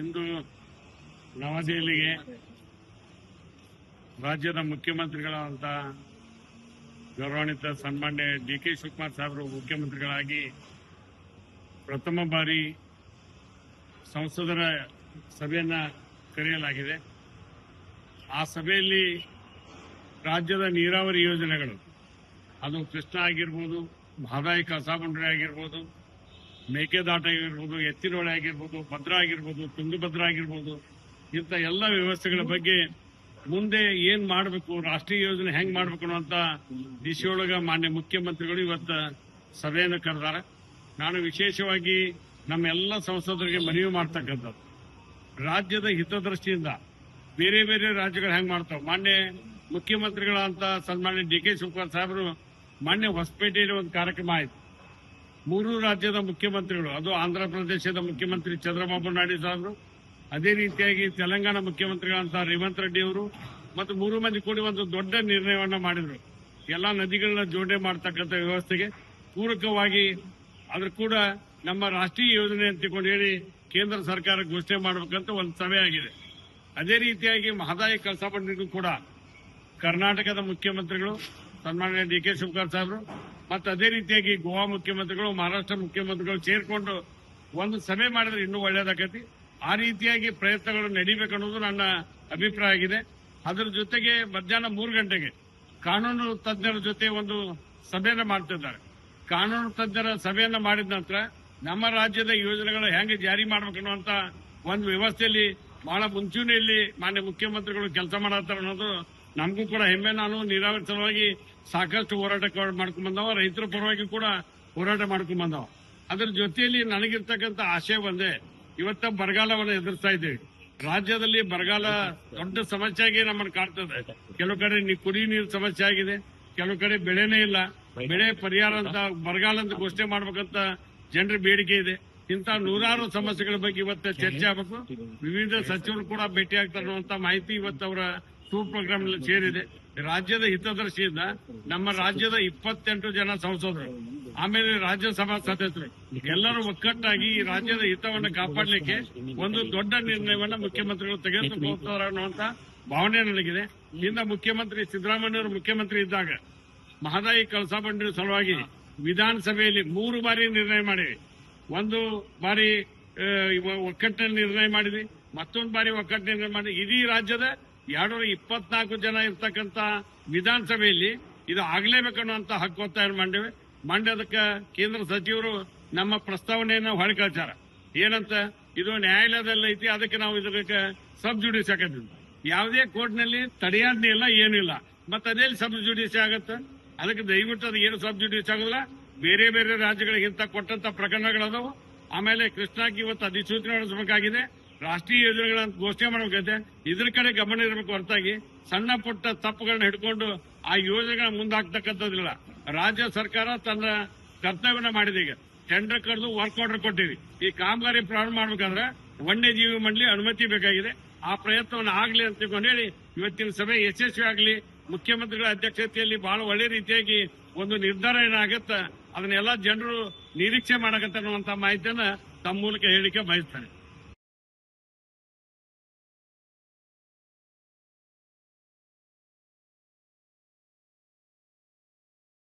ಇಂದು ನವದೆಹಲಿಗೆ ರಾಜ್ಯದ ಮುಖ್ಯಮಂತ್ರಿಗಳಾದಂಥ ಗೌರವಾನ್ವಿತ ಸನ್ಮಾನ್ಯ ಡಿ.ಕೆ. ಶಿವಕುಮಾರ್ ಸಾಹೇಬರು ಮುಖ್ಯಮಂತ್ರಿಗಳಾಗಿ ಪ್ರಥಮ ಬಾರಿ ಸಂಸದರ ಸಭೆಯನ್ನು ಕರೆಯಲಾಗಿದೆ. ಆ ಸಭೆಯಲ್ಲಿ ರಾಜ್ಯದ ನೀರಾವರಿ ಯೋಜನೆಗಳು, ಅದು ಕೃಷ್ಣ ಆಗಿರ್ಬೋದು, ಮಹದಾಯಿ ಕಳಸಾ-ಬಂಡೂರಿ ಆಗಿರ್ಬೋದು, ಮೇಕೆದಾಟು ಆಗಿರ್ಬೋದು, ಎತ್ತಿನಹೊಳೆ ಆಗಿರ್ಬೋದು, ಭದ್ರಾ ಆಗಿರ್ಬೋದು, ತುಂಗಭದ್ರಾ ಆಗಿರ್ಬೋದು, ಇಂಥ ಎಲ್ಲ ವ್ಯವಸ್ಥೆಗಳ ಬಗ್ಗೆ ಮುಂದೆ ಏನ್ ಮಾಡಬೇಕು, ರಾಷ್ಟ್ರೀಯ ಯೋಜನೆ ಹೆಂಗ್ ಮಾಡಬೇಕು ಅನ್ನುವಂತ ದಿಶೆಯೊಳಗ ಮಾನ್ಯ ಮುಖ್ಯಮಂತ್ರಿಗಳು ಇವತ್ತು ಸಭೆಯನ್ನು ಕರೆದಾರೆ. ನಾನು ವಿಶೇಷವಾಗಿ ನಮ್ಮೆಲ್ಲ ಸಂಸದರಿಗೆ ಮನವಿ ಮಾಡ್ತಕ್ಕಂಥದ್ದು, ರಾಜ್ಯದ ಹಿತದೃಷ್ಟಿಯಿಂದ ಬೇರೆ ಬೇರೆ ರಾಜ್ಯಗಳು ಹೆಂಗ್ ಮಾಡ್ತಾವ. ಮಾನ್ಯ ಮುಖ್ಯಮಂತ್ರಿಗಳಂತ ಸನ್ಮಾನ್ಯ ಡಿ.ಕೆ. ಶಿವಕುಮಾರ್ ಸಾಹೇಬರು ಮಾನ್ಯ ಹೊಸಪೇಟೆಯಲ್ಲಿ ಒಂದು ಕಾರ್ಯಕ್ರಮ ಆಯಿತು. 3 ರಾಜ್ಯದ ಮುಖ್ಯಮಂತ್ರಿಗಳು, ಅದು ಆಂಧ್ರ ಪ್ರದೇಶದ ಮುಖ್ಯಮಂತ್ರಿ ಚಂದ್ರಬಾಬು ನಾಯ್ಡು ಸಾಹೇಬರು, ಅದೇ ರೀತಿಯಾಗಿ ತೆಲಂಗಾಣ ಮುಖ್ಯಮಂತ್ರಿಗಳಂತ ರೇವಂತ್ ರೆಡ್ಡಿ ಅವರು ಮತ್ತು 3 ಮಂದಿ ಕೂಡಿ ಒಂದು ದೊಡ್ಡ ನಿರ್ಣಯವನ್ನ ಮಾಡಿದ್ರು. ಎಲ್ಲಾ ನದಿಗಳನ್ನ ಜೋಡಣೆ ಮಾಡತಕ್ಕಂಥ ವ್ಯವಸ್ಥೆಗೆ ಪೂರಕವಾಗಿ ಅದ್ರ ಕೂಡ ನಮ್ಮ ರಾಷ್ಟ್ರೀಯ ಯೋಜನೆ ಅಂತ ಹೇಳಿ ಕೇಂದ್ರ ಸರ್ಕಾರ ಘೋಷಣೆ ಮಾಡಬೇಕಂತ ಒಂದು ಸಭೆ ಆಗಿದೆ. ಅದೇ ರೀತಿಯಾಗಿ ಮಹದಾಯಿ ಕಳಸಾ-ಬಂಡೂರಿಗೂ ಕೂಡ ಕರ್ನಾಟಕದ ಮುಖ್ಯಮಂತ್ರಿಗಳು ಸನ್ಮಾನ್ಯ ಡಿ.ಕೆ. ಶಿವಕುಮಾರ್ ಸಾಹೇಬರು ಮತ್ತು ಅದೇ ರೀತಿಯಾಗಿ ಗೋವಾ ಮುಖ್ಯಮಂತ್ರಿಗಳು, ಮಹಾರಾಷ್ಟ್ರ ಮುಖ್ಯಮಂತ್ರಿಗಳು ಸೇರ್ಕೊಂಡು ಒಂದು ಸಭೆ ಮಾಡಿದ್ರೆ ಇನ್ನೂ ಒಳ್ಳೇದಾಗತಿ. ಆ ರೀತಿಯಾಗಿ ಪ್ರಯತ್ನಗಳು ನಡೀಬೇಕನ್ನೋದು ನನ್ನ ಅಭಿಪ್ರಾಯ ಆಗಿದೆ. ಅದರ ಜೊತೆಗೆ ಮಧ್ಯಾಹ್ನ 3 ಗಂಟೆಗೆ ಕಾನೂನು ತಜ್ಞರ ಜೊತೆ ಒಂದು ಸಭೆಯನ್ನ ಮಾಡ್ತಿದ್ದಾರೆ. ಕಾನೂನು ತಜ್ಞರ ಸಭೆಯನ್ನ ಮಾಡಿದ ನಂತರ ನಮ್ಮ ರಾಜ್ಯದ ಯೋಜನೆಗಳು ಹೆಂಗೆ ಜಾರಿ ಮಾಡಬೇಕನ್ನುವಂತ ಒಂದು ವ್ಯವಸ್ಥೆಯಲ್ಲಿ ಬಹಳ ಮುಂಚೂಣಿಯಲ್ಲಿ ಮಾನ್ಯ ಮುಖ್ಯಮಂತ್ರಿಗಳು ಕೆಲಸ ಮಾಡತ್ತಾರೆ ಅನ್ನೋದು ನಮಗೂ ಕೂಡ ಹೆಮ್ಮೆ. ನಾನು ನೀರಾವರಿ ಸಲುವಾಗಿ ಸಾಕಷ್ಟು ಹೋರಾಟ ಮಾಡ್ಕೊಂಡ್ ಬಂದವ, ರೈತರ ಪರವಾಗಿ ಕೂಡ ಹೋರಾಟ ಮಾಡ್ಕೊಂಡ್ ಬಂದವ. ಅದರ ಜೊತೆಯಲ್ಲಿ ನನಗಿರ್ತಕ್ಕಂಥ ಆಶಯ ಒಂದೇ, ಇವತ್ತ ಬರಗಾಲವನ್ನು ಎದುರಿಸ್ತಾ ಇದ್ದೇವೆ. ರಾಜ್ಯದಲ್ಲಿ ಬರಗಾಲ ದೊಡ್ಡ ಸಮಸ್ಯೆಯಾಗಿ ನಮ್ಮನ್ನು ಕಾಡ್ತದೆ. ಕೆಲವು ಕಡೆ ಕುಡಿ ನೀರು ಸಮಸ್ಯೆ ಆಗಿದೆ, ಕೆಲವು ಕಡೆ ಬೆಳೆನೇ ಇಲ್ಲ. ಬೆಳೆ ಪರಿಹಾರ ಅಂತ ಬರಗಾಲ ಅಂತ ಘೋಷಣೆ ಮಾಡ್ಬೇಕಂತ ಜನರ ಬೇಡಿಕೆ ಇದೆ. ಇಂಥ 100 ಸಮಸ್ಯೆಗಳ ಬಗ್ಗೆ ಇವತ್ತು ಚರ್ಚೆ ಆಗಬೇಕು. ವಿವಿಧ ಸಚಿವರು ಕೂಡ ಭೇಟಿ ಆಗ್ತಾರೆ ಅನ್ನುವಂತ ಮಾಹಿತಿ ಇವತ್ತು ಅವರ ಟೂರ್ ಪ್ರೋಗ್ರಾಮ್ ನಲ್ಲಿ ಸೇರಿದೆ. ರಾಜ್ಯದ ಹಿತದೃಷ್ಟಿಯಿಂದ ನಮ್ಮ ರಾಜ್ಯದ 28 ಜನ ಸಂಸದರು, ಆಮೇಲೆ ರಾಜ್ಯಸಭಾ ಸದಸ್ಯರು ಎಲ್ಲರೂ ಒಕ್ಕಟ್ಟಾಗಿ ಈ ರಾಜ್ಯದ ಹಿತವನ್ನು ಕಾಪಾಡಲಿಕ್ಕೆ ಒಂದು ದೊಡ್ಡ ನಿರ್ಣಯವನ್ನ ಮುಖ್ಯಮಂತ್ರಿಗಳು ತೆಗೆದುಕೊಳ್ಳುತ್ತಾರೆ ಅನ್ನುವಂತ ಭಾವನೆ ನನಗಿದೆ. ಇಂದ ಮುಖ್ಯಮಂತ್ರಿ ಸಿದ್ದರಾಮಯ್ಯವರು ಮುಖ್ಯಮಂತ್ರಿ ಇದ್ದಾಗ ಮಹದಾಯಿ ಕಳಸಾ-ಬಂಡೂರಿ ಸಲುವಾಗಿ ವಿಧಾನಸಭೆಯಲ್ಲಿ 3 ಬಾರಿ ನಿರ್ಣಯ ಮಾಡಿವಿ. ಒಂದು ಬಾರಿ ಒಕ್ಕಟ್ಟಿನಲ್ಲಿ ನಿರ್ಣಯ ಮಾಡಿದ್ವಿ, ಮತ್ತೊಂದು ಬಾರಿ ಒಕ್ಕಟ್ಟು ನಿರ್ಣಯ ಮಾಡಿ ಇಡೀ ರಾಜ್ಯದ 224 ಜನ ಇರ್ತಕ್ಕಂಥ ವಿಧಾನಸಭೆಯಲ್ಲಿ ಇದು ಆಗ್ಲೇಬೇಕನ್ನುವಂತ ಹಕ್ಕು ಒತ್ತಾಯ ಮಾಡಿವೆ. ಅದಕ್ಕೆ ಕೇಂದ್ರ ಸಚಿವರು ನಮ್ಮ ಪ್ರಸ್ತಾವನೆಯನ್ನ ಹೊರಕಳ್ಸಾರ. ಏನಂತ, ಇದು ನ್ಯಾಯಾಲಯದಲ್ಲಿ ಐತಿ, ಅದಕ್ಕೆ ನಾವು ಇದಕ್ಕೆ ಸಬ್ ಜುಡಿಸ್ ಹಾಕಿದ್ವಿ. ಯಾವುದೇ ಕೋರ್ಟ್ನಲ್ಲಿ ತಡೆಯಾಜ್ಞೆ ಇಲ್ಲ, ಏನಿಲ್ಲ, ಮತ್ತೆ ಅದೇ ಸಬ್ ಜುಡಿಸ್ ಆಗತ್ತೆ. ಅದಕ್ಕೆ ದಯವಿಟ್ಟು ಅದು ಏನು ಸಬ್ ಜುಡಿಸ್ ಆಗೋದಿಲ್ಲ. ಬೇರೆ ಬೇರೆ ರಾಜ್ಯಗಳಿಗೆ ಇಂತ ಕೊಟ್ಟಂತ ಪ್ರಕರಣಗಳದಾವು. ಆಮೇಲೆ ಕೃಷ್ಣಾಕ್ಕೆ ಇವತ್ತು ಅಧಿಸೂಚನೆ ಹೊರಡಿಸಬೇಕಾಗಿದೆ, ರಾಷ್ಟ್ರೀಯ ಯೋಜನೆಗಳನ್ನ ಘೋಷಣೆ ಮಾಡಬೇಕಾಗಿದೆ. ಇದ್ರ ಕಡೆ ಗಮನ ಇರಬೇಕು ಹೊರತಾಗಿ ಸಣ್ಣ ಪುಟ್ಟ ತಪ್ಪುಗಳನ್ನ ಹಿಡ್ಕೊಂಡು ಆ ಯೋಜನೆಗಳ ಮುಂದಾಕ್ತಕ್ಕಂಥದ್ದಿಲ್ಲ. ರಾಜ್ಯ ಸರ್ಕಾರ ತನ್ನ ಕರ್ತವ್ಯನ ಮಾಡಿದೆ. ಈಗ ಟೆಂಡರ್ ಕರೆದು ವರ್ಕ್ ಆರ್ಡರ್ ಕೊಟ್ಟಿವಿ. ಈ ಕಾಮಗಾರಿ ಪ್ರಾರಂಭ ಮಾಡಬೇಕಾದ್ರೆ ವನ್ಯಜೀವಿ ಮಂಡಳಿ ಅನುಮತಿ ಬೇಕಾಗಿದೆ. ಆ ಪ್ರಯತ್ನವನ್ನು ಆಗ್ಲಿ ಅಂತ ಹೇಳಿ ಇವತ್ತಿನ ಸಭೆ ಯಶಸ್ವಿ ಆಗಲಿ. ಮುಖ್ಯಮಂತ್ರಿಗಳ ಅಧ್ಯಕ್ಷತೆಯಲ್ಲಿ ಬಹಳ ಒಳ್ಳೆ ರೀತಿಯಾಗಿ ಒಂದು ನಿರ್ಧಾರ ಏನಾಗತ್ತ ಅದನ್ನೆಲ್ಲ ಜನರು ನಿರೀಕ್ಷೆ ಮಾಡಕತ್ತ ಅನ್ನುವಂತ ಮಾಹಿತಿಯನ್ನ ತಮ್ಮ ಮೂಲಕ ಹೇಳಿಕೆ ಬಯಸ್ತಾರೆ.